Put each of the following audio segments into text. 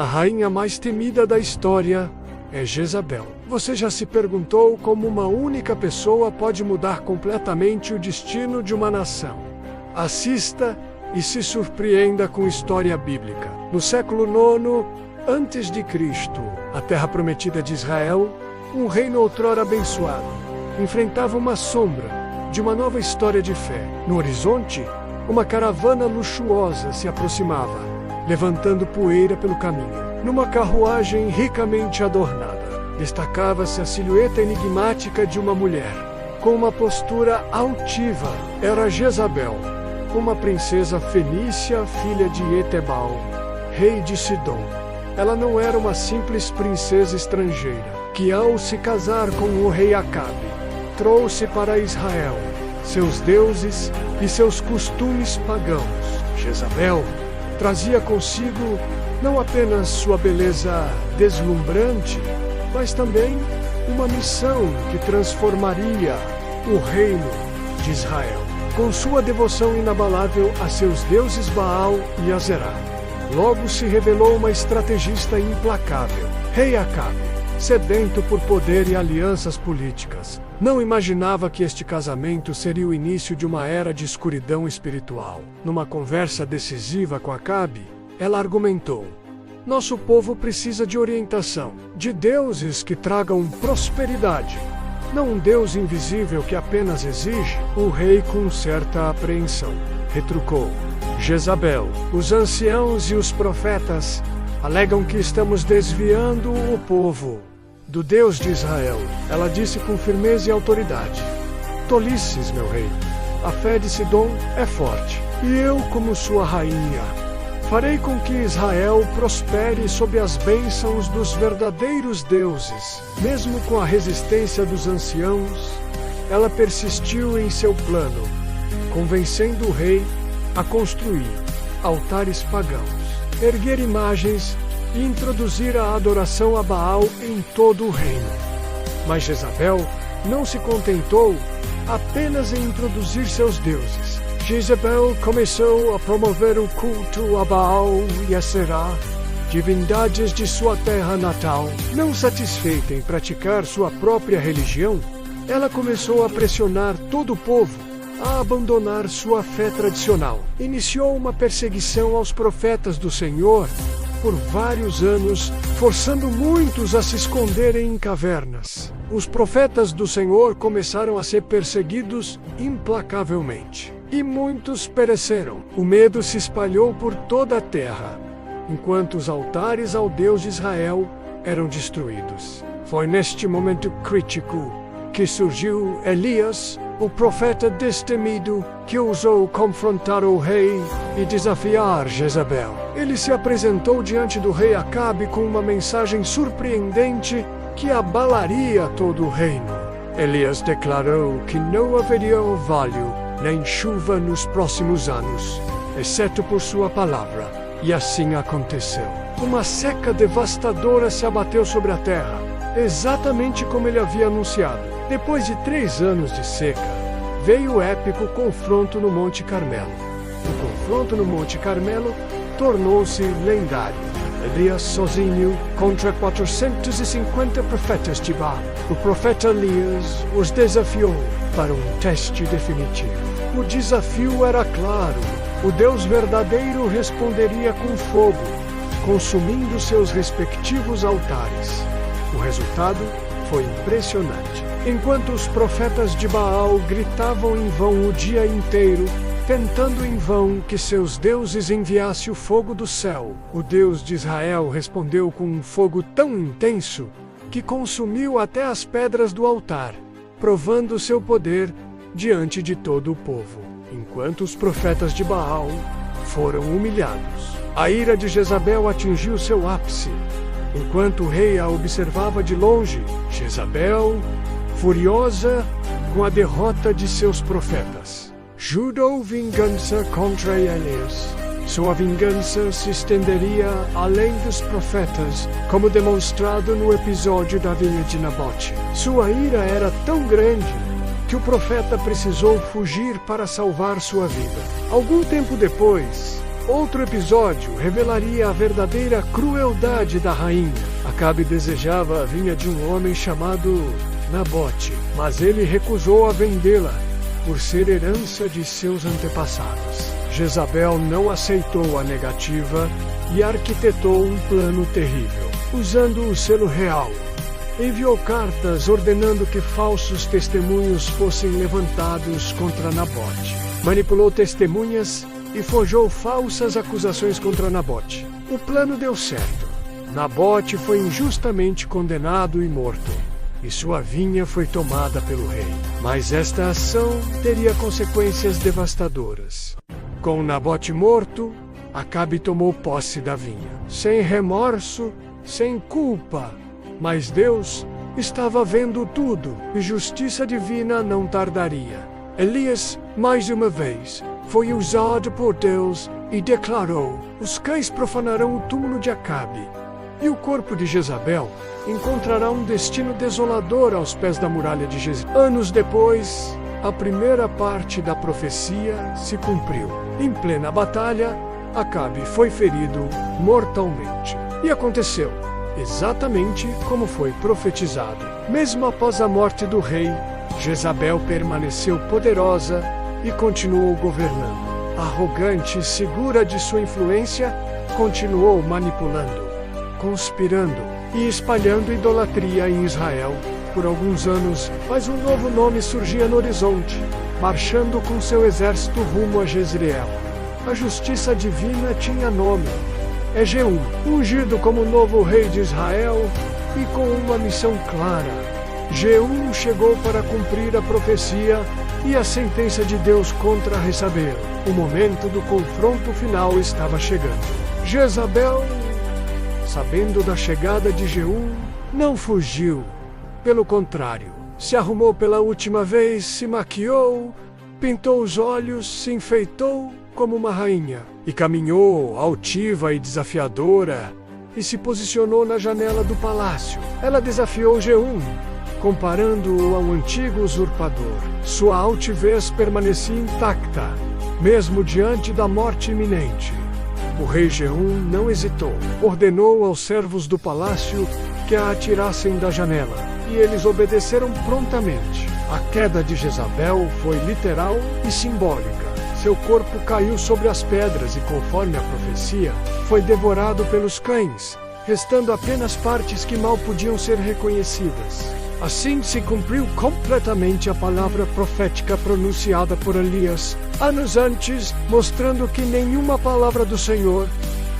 A rainha mais temida da história é Jezabel. Você já se perguntou como uma única pessoa pode mudar completamente o destino de uma nação? Assista e se surpreenda com história bíblica. No século IX a.C., a terra prometida de Israel, um reino outrora abençoado, enfrentava uma sombra de uma nova história de fé. No horizonte, uma caravana luxuosa se aproximava, levantando poeira pelo caminho. Numa carruagem ricamente adornada, destacava-se a silhueta enigmática de uma mulher, com uma postura altiva. Era Jezabel, uma princesa fenícia, filha de Etebal, rei de Sidom. Ela não era uma simples princesa estrangeira, que ao se casar com o rei Acabe, trouxe para Israel seus deuses e seus costumes pagãos. Jezabel trazia consigo não apenas sua beleza deslumbrante, mas também uma missão que transformaria o reino de Israel. Com sua devoção inabalável a seus deuses Baal e Azerá, logo se revelou uma estrategista implacável. Rei Acabe, sedento por poder e alianças políticas, não imaginava que este casamento seria o início de uma era de escuridão espiritual. Numa conversa decisiva com Acabe, ela argumentou: nosso povo precisa de orientação, de deuses que tragam prosperidade, não um Deus invisível que apenas exige. O rei, com certa apreensão, retrucou: Jezabel, os anciãos e os profetas alegam que estamos desviando o povo do Deus de Israel. Ela disse com firmeza e autoridade: tolices, meu rei. A fé de Sidom é forte, e eu, como sua rainha, farei com que Israel prospere sob as bênçãos dos verdadeiros deuses. Mesmo com a resistência dos anciãos, ela persistiu em seu plano, convencendo o rei a construir altares pagãos, erguer imagens e introduzir a adoração a Baal em todo o reino. Mas Jezabel não se contentou apenas em introduzir seus deuses. Jezabel começou a promover o culto a Baal e a Será, divindades de sua terra natal. Não satisfeita em praticar sua própria religião, ela começou a pressionar todo o povo a abandonar sua fé tradicional. Iniciou uma perseguição aos profetas do Senhor por vários anos, forçando muitos a se esconderem em cavernas. Os profetas do Senhor começaram a ser perseguidos implacavelmente, e muitos pereceram. O medo se espalhou por toda a terra, enquanto os altares ao Deus de Israel eram destruídos. Foi neste momento crítico que surgiu Elias, o profeta destemido, que ousou confrontar o rei e desafiar Jezabel. Ele se apresentou diante do rei Acabe com uma mensagem surpreendente que abalaria todo o reino. Elias declarou que não haveria orvalho nem chuva nos próximos anos, exceto por sua palavra. E assim aconteceu. Uma seca devastadora se abateu sobre a terra, exatamente como ele havia anunciado. Depois de 3 anos de seca, veio o épico confronto no Monte Carmelo. O confronto no Monte Carmelo tornou-se lendário. Elias sozinho contra 450 profetas de Baal. O profeta Elias os desafiou para um teste definitivo. O desafio era claro. O Deus verdadeiro responderia com fogo, consumindo seus respectivos altares. O resultado foi impressionante. Enquanto os profetas de Baal gritavam em vão o dia inteiro, tentando em vão que seus deuses enviassem o fogo do céu, o Deus de Israel respondeu com um fogo tão intenso que consumiu até as pedras do altar, provando seu poder diante de todo o povo. Enquanto os profetas de Baal foram humilhados, a ira de Jezabel atingiu seu ápice. Enquanto o rei a observava de longe, Jezabel, furiosa com a derrota de seus profetas, jurou vingança contra Elias. Sua vingança se estenderia além dos profetas, como demonstrado no episódio da vinha de Nabote. Sua ira era tão grande que o profeta precisou fugir para salvar sua vida. Algum tempo depois, Outro episódio revelaria a verdadeira crueldade da rainha. Acabe desejava a vinha de um homem chamado Nabote, mas ele recusou a vendê-la por ser herança de seus antepassados. Jezabel não aceitou a negativa e arquitetou um plano terrível. Usando o selo real, enviou cartas ordenando que falsos testemunhos fossem levantados contra Nabote. Manipulou testemunhas e forjou falsas acusações contra Nabote. O plano deu certo. Nabote foi injustamente condenado e morto, e sua vinha foi tomada pelo rei. Mas esta ação teria consequências devastadoras. Com Nabote morto, Acabe tomou posse da vinha, sem remorso, sem culpa. Mas Deus estava vendo tudo, e justiça divina não tardaria. Elias, mais uma vez, foi usado por Deus e declarou: os cães profanarão o túmulo de Acabe, e o corpo de Jezabel encontrará um destino desolador aos pés da muralha de Jezreel. Anos depois, a primeira parte da profecia se cumpriu. Em plena batalha, Acabe foi ferido mortalmente. E aconteceu exatamente como foi profetizado. Mesmo após a morte do rei, Jezabel permaneceu poderosa e continuou governando. Arrogante e segura de sua influência, continuou manipulando, conspirando e espalhando idolatria em Israel. Por alguns anos, mas um novo nome surgia no horizonte, marchando com seu exército rumo a Jezreel. A justiça divina tinha nome. É Jeú, ungido como novo rei de Israel e com uma missão clara. Jeú chegou para cumprir a profecia e a sentença de Deus contra Jezabel. O momento do confronto final estava chegando. Jezabel, sabendo da chegada de Jeú, não fugiu. Pelo contrário, se arrumou pela última vez, se maquiou, pintou os olhos, se enfeitou como uma rainha, e caminhou altiva e desafiadora, e se posicionou na janela do palácio. Ela desafiou Jeú, comparando-o a um antigo usurpador. Sua altivez permanecia intacta, mesmo diante da morte iminente. O rei Jeú não hesitou. Ordenou aos servos do palácio que a atirassem da janela, e eles obedeceram prontamente. A queda de Jezabel foi literal e simbólica. Seu corpo caiu sobre as pedras e, conforme a profecia, foi devorado pelos cães, restando apenas partes que mal podiam ser reconhecidas. Assim se cumpriu completamente a palavra profética pronunciada por Elias anos antes, mostrando que nenhuma palavra do Senhor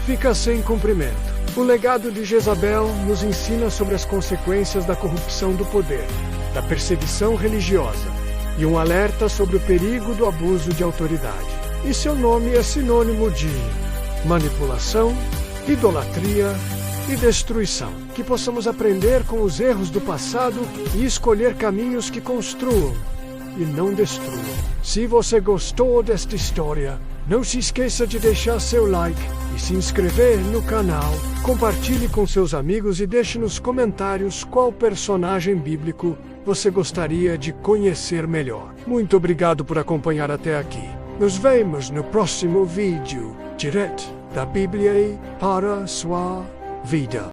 fica sem cumprimento. O legado de Jezabel nos ensina sobre as consequências da corrupção do poder, da perseguição religiosa, e um alerta sobre o perigo do abuso de autoridade. E seu nome é sinônimo de manipulação, idolatria e destruição. Que possamos aprender com os erros do passado e escolher caminhos que construam e não destruam. Se você gostou desta história, não se esqueça de deixar seu like e se inscrever no canal. Compartilhe com seus amigos e deixe nos comentários qual personagem bíblico você gostaria de conhecer melhor. Muito obrigado por acompanhar até aqui. Nos vemos no próximo vídeo, direto da Bíblia para sua vida.